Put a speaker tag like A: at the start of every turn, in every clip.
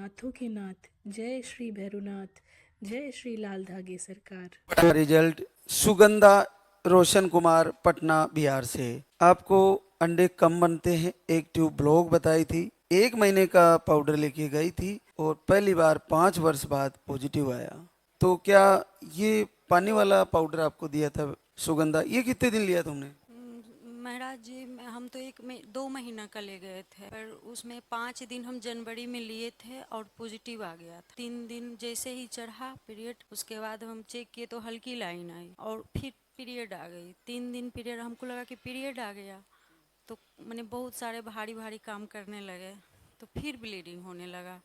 A: नाथों के नाथ, जय श्री भैरवनाथ, जय श्री लाल धागे सरकार।
B: का रिजल्ट सुगंधा रोशन कुमार पटना बिहार से। आपको अंडे कम बनते हैं, एक ट्यूब ब्लॉक बताई थी, 1 महीने का पाउडर लेके गई थी और पहली बार 5 वर्ष बाद पॉजिटिव आया। तो क्या ये पानी वाला पाउडर आपको दिया था सुगंधा, ये कितने दिन लिया तुमने?
C: महाराज जी, हम तो 2 महीना का ले गए थे, पर उसमें 5 दिन हम जनवरी में लिए थे और पॉजिटिव आ गया था। 3 दिन जैसे ही चढ़ा पीरियड, उसके बाद हम चेक किए तो हल्की लाइन आई और फिर पीरियड आ गई। 3 दिन पीरियड, हमको लगा कि पीरियड आ गया, तो मैंने बहुत सारे भारी भारी काम करने लगे, तो फिर ब्लीडिंग होने लगा।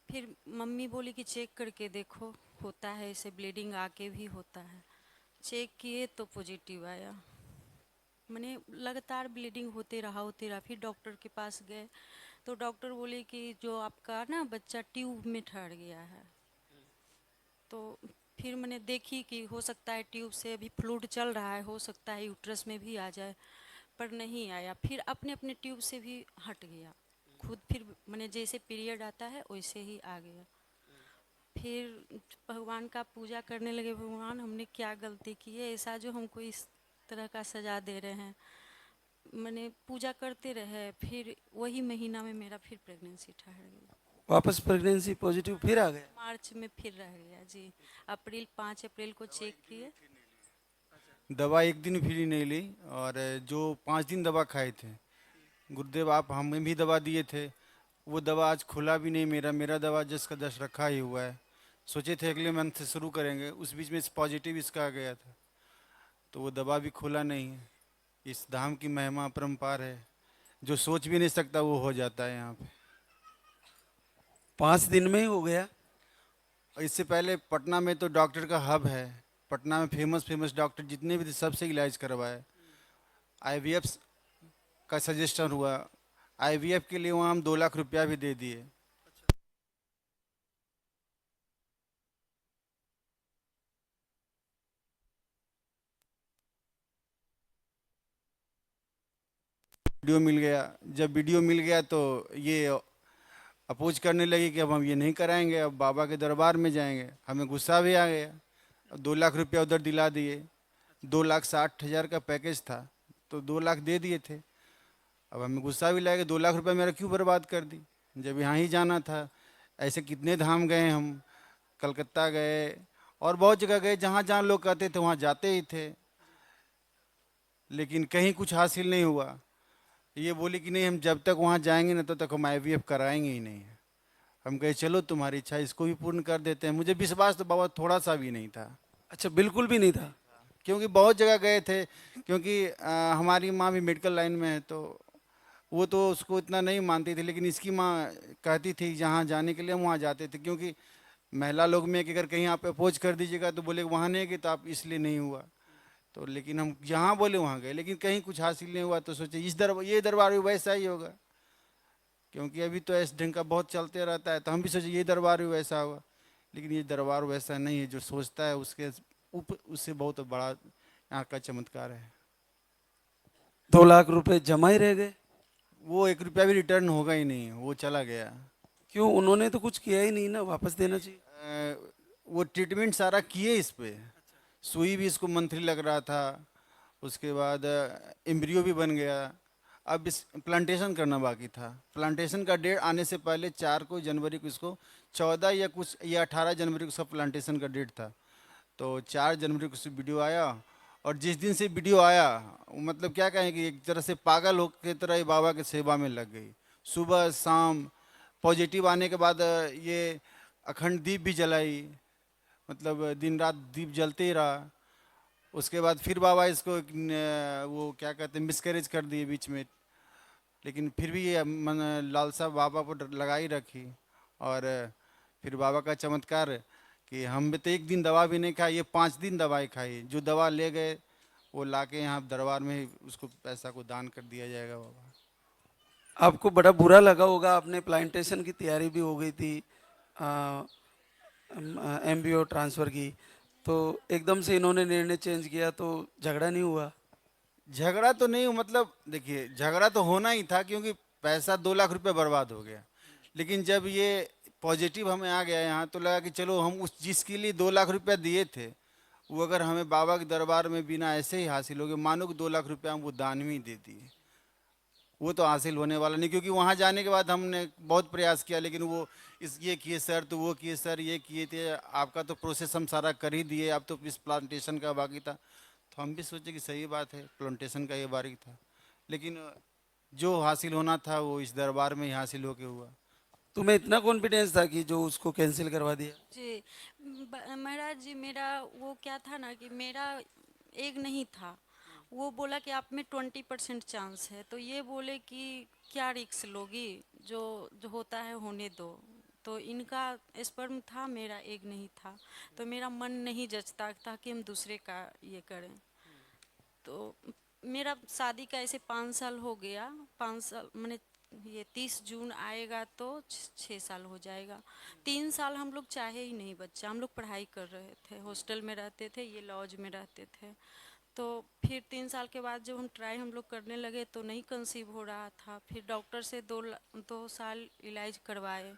C: फिर मम्मी बोली कि चेक करके देखो, होता है इसे, ब्लीडिंग आके भी होता है। चेक किए तो पॉजिटिव आया। मैंने लगातार ब्लीडिंग होते रहा। फिर डॉक्टर के पास गए तो डॉक्टर बोले कि जो आपका ना बच्चा ट्यूब में ठहर गया है। तो फिर मैंने देखी कि हो सकता है ट्यूब से अभी फ्लूइड चल रहा है, हो सकता है यूट्रस में भी आ जाए, पर नहीं आया। फिर अपने अपने ट्यूब से भी हट गया खुद। फिर मैंने जैसे पीरियड आता है वैसे ही आ गया। फिर भगवान का पूजा करने लगे, भगवान हमने क्या गलती की है ऐसा जो हमको इस तरह का सजा दे रहे हैं। मैंने पूजा करते रहे, फिर वही महीना में मेरा फिर प्रेगनेंसी ठहर गई।
B: वापस प्रेगनेंसी पॉजिटिव फिर आ गया?
C: मार्च में फिर रह गया जी। 5 अप्रैल को चेक किए।
D: दवा एक दिन फ्री नहीं ली, और जो 5 दिन दवा खाए थे गुरुदेव, आप हमें भी दवा दिए थे, वो दवा आज खुला भी नहीं। मेरा मेरा दवा जस का जस रखा ही हुआ है। सोचे थे अगले मंथ से शुरू करेंगे, उस बीच में इस पॉजिटिव इसका आ गया था, तो वो दवा भी खुला नहीं है। इस धाम की महिमा अपरंपार है, जो सोच भी नहीं सकता वो हो जाता है यहाँ पे।
B: 5 दिन में ही हो गया?
D: और इससे पहले पटना में तो डॉक्टर का हब है, पटना में फेमस फेमस डॉक्टर जितने भी थे सबसे इलाज करवाए। आईवीएफ का सजेशन हुआ, आईवीएफ के लिए वहाँ हम 2 लाख रुपया भी दे दिए। वीडियो मिल गया, जब वीडियो मिल गया तो ये अपोज करने लगी कि अब हम ये नहीं कराएंगे, अब बाबा के दरबार में जाएंगे। हमें गुस्सा भी आ गया, 2 लाख रुपया उधर दिला दिए। 2,60,000 का पैकेज था, तो 2 लाख दे दिए थे। अब हमें गुस्सा भी लगा, 2 लाख रुपया मेरा क्यों बर्बाद कर दी, जब यहाँ ही जाना था। ऐसे कितने धाम गए हम, कलकत्ता गए और बहुत जगह गए, जहाँ जहाँ लोग कहते थे वहाँ जाते ही थे, लेकिन कहीं कुछ हासिल नहीं हुआ। ये बोली कि नहीं, हम जब तक वहाँ जाएंगे ना तब तक हम आईवीएफ कराएंगे ही नहीं। हम कहे चलो तुम्हारी इच्छा, इसको भी पूर्ण कर देते हैं। मुझे विश्वास तो बाबा थोड़ा सा भी नहीं था,
B: अच्छा, बिल्कुल भी नहीं था?
D: क्योंकि बहुत जगह गए थे। क्योंकि हमारी माँ भी मेडिकल लाइन में है, तो वो तो उसको इतना नहीं मानती थी, लेकिन इसकी माँ कहती थी जहाँ जाने के लिए हम वहाँ जाते थे। क्योंकि महिला लोग में कि अगर कहीं आप अपोज कर दीजिएगा तो बोले वहाँ नहीं गए, तो आप इसलिए नहीं हुआ। तो लेकिन हम जहाँ बोले वहाँ गए, लेकिन कहीं कुछ हासिल नहीं हुआ। तो सोचे ये दरबार भी वैसा ही होगा, क्योंकि अभी तो ऐसे ढंग का बहुत चलते रहता है, तो हम भी सोचे ये दरबार भी वैसा होगा। लेकिन ये दरबार वैसा नहीं है, जो सोचता है उसके उससे बहुत बड़ा यहाँ का चमत्कार है।
B: 2 लाख रुपए जमा ही रह गए?
D: वो 1 रुपया भी रिटर्न होगा ही नहीं, वो चला गया।
B: क्यों, उन्होंने तो कुछ किया ही नहीं ना, वापस देना चाहिए।
D: वो ट्रीटमेंट सारा किए इस पे, सुई भी इसको मंथली लग रहा था, उसके बाद एम्ब्रियो भी बन गया। अब इस प्लांटेशन करना बाकी था। प्लांटेशन का डेट आने से पहले 4 जनवरी को इसको, 14 या कुछ या 18 जनवरी को सब प्लांटेशन का डेट था। तो 4 जनवरी को वीडियो आया, और जिस दिन से वीडियो आया वो मतलब क्या कहें कि एक तरह से पागल हो की तरह ही बाबा की सेवा में लग गई। सुबह शाम पॉजिटिव आने के बाद ये अखंड दीप भी जलाई, मतलब दिन रात दीप जलते ही रहा। उसके बाद फिर बाबा इसको वो क्या कहते हैं मिसकैरेज कर दिए बीच में, लेकिन फिर भी ये मन लालसा बाबा को लगा ही रखी। और फिर बाबा का चमत्कार कि हम भी तो एक दिन दवा भी नहीं खाई, ये 5 दिन दवाई खाई। जो दवा ले गए वो लाके यहाँ दरबार में ही उसको पैसा को दान कर दिया जाएगा बाबा।
B: आपको बड़ा बुरा लगा होगा, आपने प्लांटेशन की तैयारी भी हो गई थी, एमबीओ ट्रांसफ़र की, तो एकदम से इन्होंने निर्णय चेंज किया, तो झगड़ा नहीं हुआ?
D: झगड़ा तो नहीं, मतलब देखिए झगड़ा तो होना ही था, क्योंकि पैसा 2 लाख रुपए बर्बाद हो गया। लेकिन जब ये पॉजिटिव हमें आ गया यहाँ, तो लगा कि चलो हम उस जिसके लिए 2 लाख रुपया दिए थे, वो अगर हमें बाबा के दरबार में बिना ऐसे ही हासिल हो गए, मानो कि 2 लाख रुपया हम वो दान में ही दे दिए, वो तो हासिल होने वाला नहीं। क्योंकि वहाँ जाने के बाद हमने बहुत प्रयास किया, लेकिन वो ये किए सर, तो वो किए सर, ये किए थे, आपका तो प्रोसेस हम सारा कर ही दिए, अब तो इस प्लांटेशन का बाकी था। तो हम भी सोचे कि सही बात है, प्लांटेशन का ये बारी था, लेकिन जो हासिल होना था वो इस दरबार में ही हासिल होके हुआ।
B: तुम्हें इतना कॉन्फिडेंस था कि जो उसको कैंसिल करवा दिया?
C: जी महाराज जी, मेरा वो क्या था ना कि मेरा एक नहीं था, वो बोला कि आप में 20% चांस है, तो ये बोले कि क्या रिक्स लोगी, जो जो होता है होने दो। तो इनका स्पर्म था, मेरा एक नहीं था, तो मेरा मन नहीं जचता था कि हम दूसरे का ये करें। तो मेरा शादी का ऐसे 5 साल हो गया, 5 साल मैंने, ये 30 जून आएगा तो 6 साल हो जाएगा। 3 साल हम लोग चाहे ही नहीं बच्चा, हम लोग पढ़ाई कर रहे थे, हॉस्टल में रहते थे, ये लॉज में रहते थे। तो फिर 3 साल के बाद जब हम ट्राई हम लोग करने लगे तो नहीं कंसीव हो रहा था। फिर डॉक्टर से 2 साल इलाज करवाए,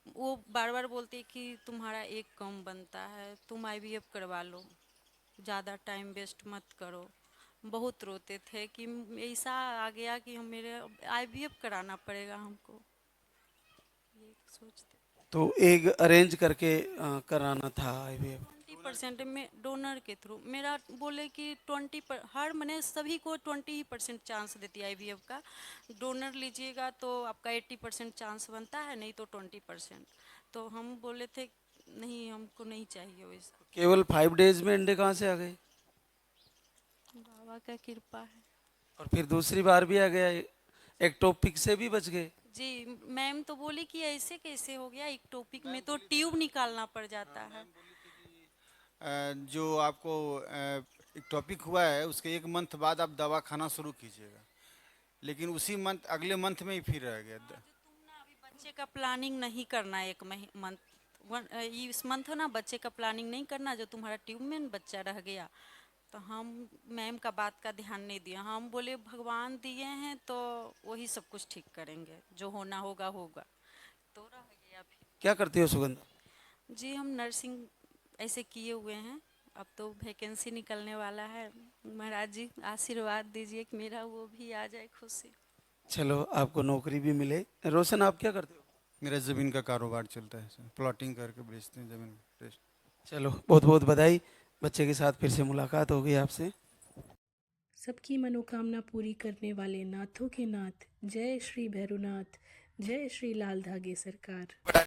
C: वो बार बार बोलते कि तुम्हारा एक कम बनता है, तुम आईवीएफ करवा लो, ज़्यादा टाइम वेस्ट मत करो। बहुत रोते थे कि ऐसा आ गया कि हम मेरे आईवीएफ कराना पड़ेगा हमको, ये सोचते।
B: तो एक अरेंज करके कराना था IVF?
C: 20% में डोनर के थ्रू मेरा बोले कि 20 मैंने सभी को 20% चांस देती है आईवीएफ का। डोनर लीजिएगा तो आपका 80% चांस बनता है, नहीं तो 20%। तो हम बोले थे नहीं, हमको नहीं चाहिए वैसा।
B: केवल 5 डेज में अंडे कहाँ से आ गए?
C: बाबा का कृपा है।
B: और फिर दूसरी बार भी आ गया, एक टॉपिक से भी बच गए?
C: जी मैम तो बोली कि ऐसे कैसे हो गया, एक टॉपिक में तो ट्यूब निकालना पड़ जाता है।
D: जो आपको एक टॉपिक हुआ है, उसके 1 मंथ बाद आप दवा खाना शुरू कीजिएगा, लेकिन उसी मंथ अगले मंथ में ही फिर रह गया।
C: तुम ना अभी बच्चे का प्लानिंग नहीं करना, एक मंथ इस मंथ ना बच्चे का प्लानिंग नहीं करना, जो तुम्हारा ट्यूब में बच्चा रह गया। तो हम मैम का बात का ध्यान नहीं दिया, हम बोले भगवान दिए हैं तो वही सब कुछ ठीक करेंगे, जो होना होगा होगा। तो रह गया फिर।
B: क्या करती हो सुगंधा?
C: जी हम नर्सिंग ऐसे किए हुए हैं, अब तो वैकेंसी निकलने वाला है। महाराज जी आशीर्वाद दीजिए कि मेरा वो भी आ जाए खुशी।
B: चलो आपको नौकरी भी मिले। रोशन, आप क्या करते हो?
D: मेरा ज़मीन का कारोबार चलता है सर, प्लॉटिंग करके बेचते हैं ज़मीन।
B: चलो बहुत बहुत बधाई, बच्चे के साथ फिर से मुलाकात हो गई आपसे।
A: सबकी मनोकामना पूरी करने वाले नाथों के नाथ, जय श्री भैरुनाथ, जय श्री लाल धागे सरकार।